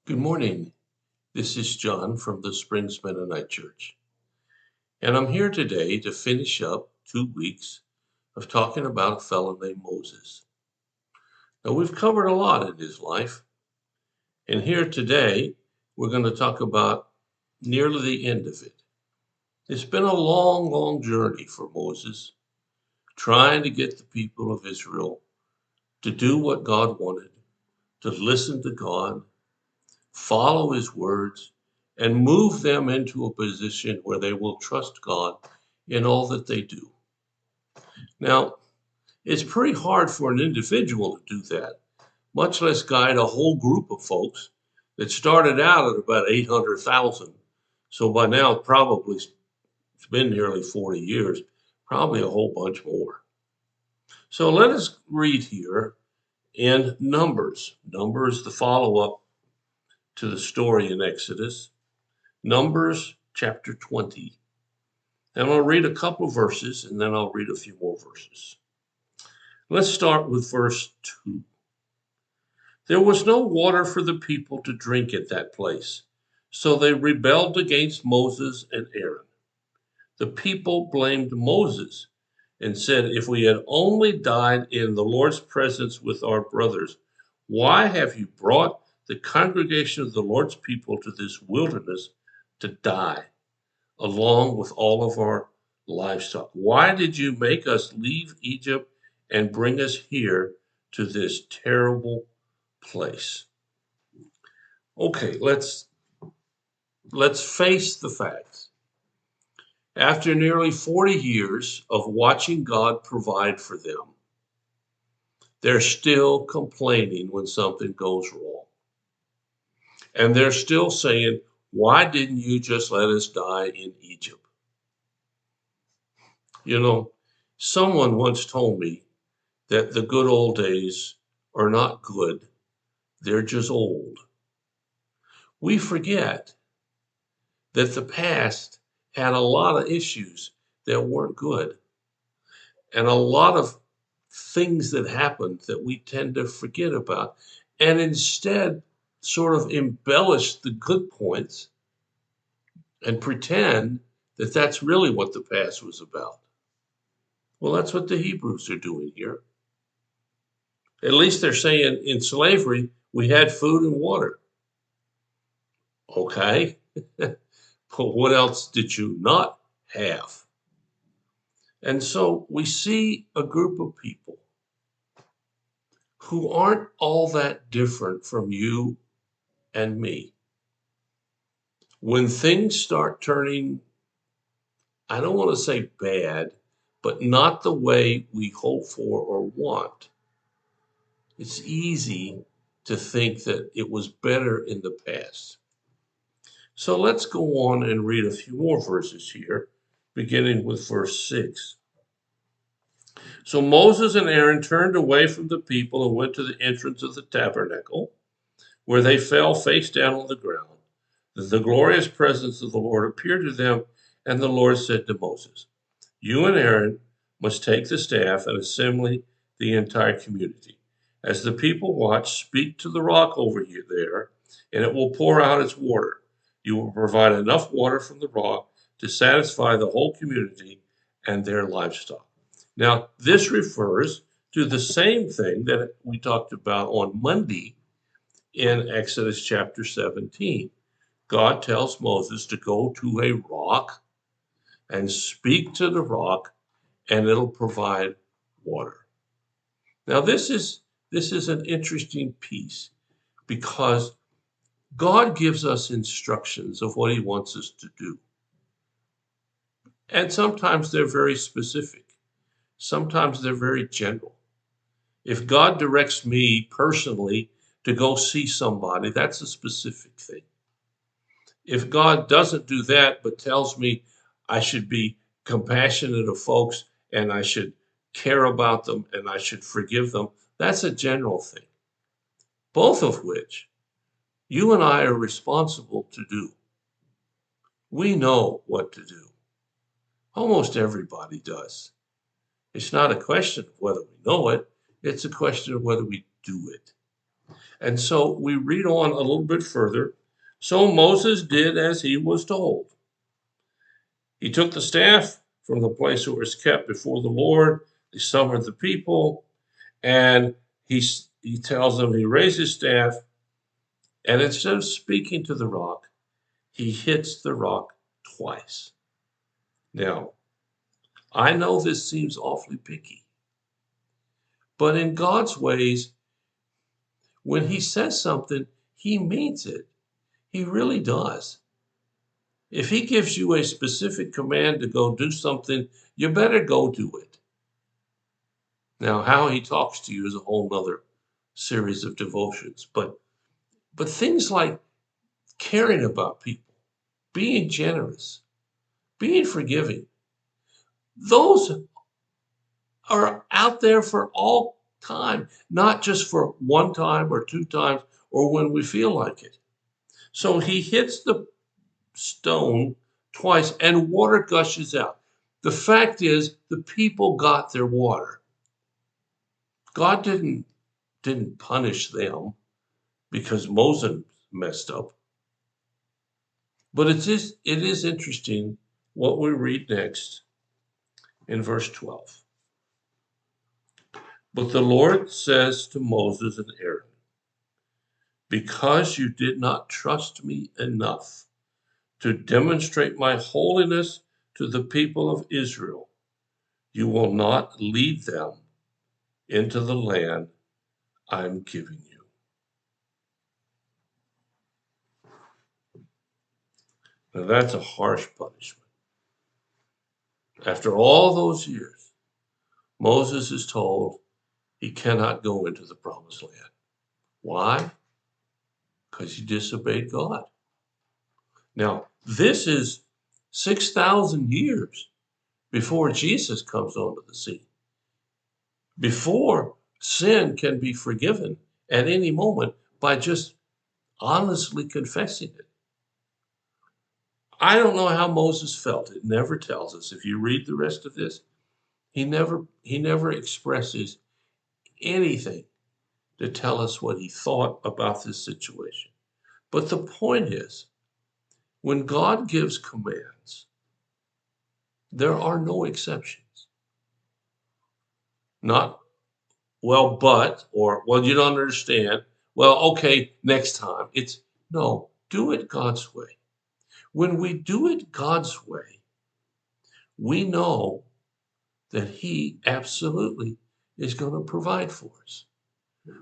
Good morning. This is John from the Springs Mennonite Church. And I'm here today to finish up 2 weeks of talking about a fellow named Moses. Now, we've covered a lot in his life. And here today, we're going to talk about nearly the end of it. It's been a long, long journey for Moses, trying to get the people of Israel to do what God wanted, to listen to God, follow his words, and move them into a position where they will trust God in all that they do. Now, it's pretty hard for an individual to do that, much less guide a whole group of folks that started out at about 800,000. So by now, probably it's been nearly 40 years, probably a whole bunch more. So let us read here in Numbers. Numbers, the follow up to the story in Exodus. Numbers chapter 20. And I'll read a couple verses and then I'll read a few more verses. Let's start with verse 2. There was no water for the people to drink at that place, so they rebelled against Moses and Aaron. The people blamed Moses and said, "If we had only died in the Lord's presence with our brothers, why have you brought the congregation of the Lord's people to this wilderness to die, along with all of our livestock? Why did you make us leave Egypt and bring us here to this terrible place?" Okay, let's face the facts. After nearly 40 years of watching God provide for them, they're still complaining when something goes wrong. And they're still saying, "Why didn't you just let us die in Egypt?" You know, someone once told me that the good old days are not good, they're just old. We forget that the past had a lot of issues that weren't good and a lot of things that happened that we tend to forget about and instead sort of embellish the good points and pretend that that's really what the past was about. Well, that's what the Hebrews are doing here. At least they're saying in slavery, we had food and water. Okay, but what else did you not have? And so we see a group of people who aren't all that different from you and me. When things start turning, I don't want to say bad, but not the way we hope for or want, it's easy to think that it was better in the past. So let's go on and read a few more verses here, beginning with verse 6. So Moses and Aaron turned away from the people and went to the entrance of the tabernacle, where they fell face down on the ground. The glorious presence of the Lord appeared to them, and the Lord said to Moses, "You and Aaron must take the staff and assemble the entire community. As the people watch, speak to the rock over you there, and it will pour out its water. You will provide enough water from the rock to satisfy the whole community and their livestock." Now, this refers to the same thing that we talked about on Monday in Exodus chapter 17. God tells Moses to go to a rock and speak to the rock, and it'll provide water. Now, this is an interesting piece because God gives us instructions of what he wants us to do. And sometimes they're very specific. Sometimes they're very general. If God directs me personally to go see somebody, that's a specific thing. If God doesn't do that, but tells me I should be compassionate of folks and I should care about them and I should forgive them, that's a general thing. Both of which you and I are responsible to do. We know what to do. Almost everybody does. It's not a question of whether we know it, it's a question of whether we do it. And so we read on a little bit further. So Moses did as he was told. He took the staff from the place where it was kept before the Lord. He summoned the people, and he tells them, he raised his staff, and instead of speaking to the rock, he hits the rock twice. Now, I know this seems awfully picky, but in God's ways, when he says something, he means it. He really does. If he gives you a specific command to go do something, you better go do it. Now, how he talks to you is a whole nother series of devotions. But things like caring about people, being generous, being forgiving, those are out there for all time, not just for one time or two times or when we feel like it. So he hits the stone twice and water gushes out. The fact is, the people got their water. God didn't punish them because Moses messed up. But it is interesting what we read next in verse 12. But the Lord says to Moses and Aaron, because you did not trust me enough to demonstrate my holiness to the people of Israel, you will not lead them into the land I'm giving you. Now that's a harsh punishment. After all those years, Moses is told he cannot go into the promised land. Why? Because he disobeyed God. Now, this is 6,000 years before Jesus comes onto the scene. Before sin can be forgiven at any moment by just honestly confessing it. I don't know how Moses felt. It never tells us. If you read the rest of this, he never expresses anything to tell us what he thought about this situation. But the point is, when God gives commands, there are no exceptions. Not, well, but, or, well, you don't understand. Well, okay, next time. It's, no, do it God's way. When we do it God's way, we know that he absolutely is going to provide for us.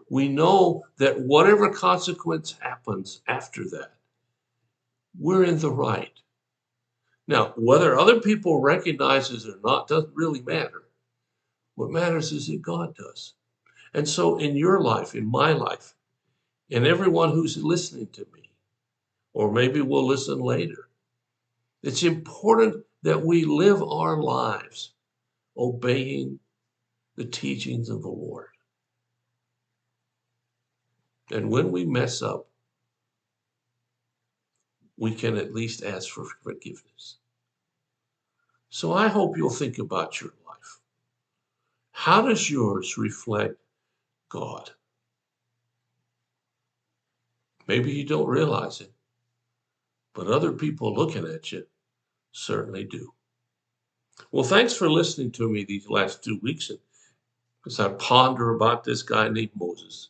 We know that whatever consequence happens after that, we're in the right. Now, whether other people recognize it or not doesn't really matter. What matters is that God does. And so in your life, in my life, and everyone who's listening to me, or maybe will listen later, it's important that we live our lives obeying the teachings of the Lord. And when we mess up, we can at least ask for forgiveness. So I hope you'll think about your life. How does yours reflect God? Maybe you don't realize it, but other people looking at you certainly do. Well, thanks for listening to me these last 2 weeks as I ponder about this guy named Moses.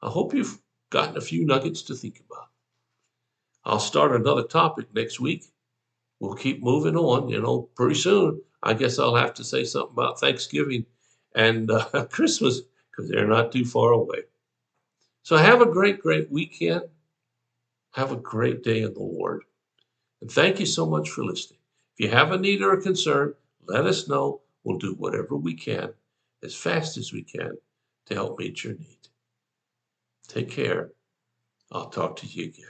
I hope you've gotten a few nuggets to think about. I'll start another topic next week. We'll keep moving on. Pretty soon, I guess I'll have to say something about Thanksgiving and Christmas because they're not too far away. So have a great, great weekend. Have a great day in the Lord. And thank you so much for listening. If you have a need or a concern, let us know. We'll do whatever we can as fast as we can to help meet your need. Take care. I'll talk to you again.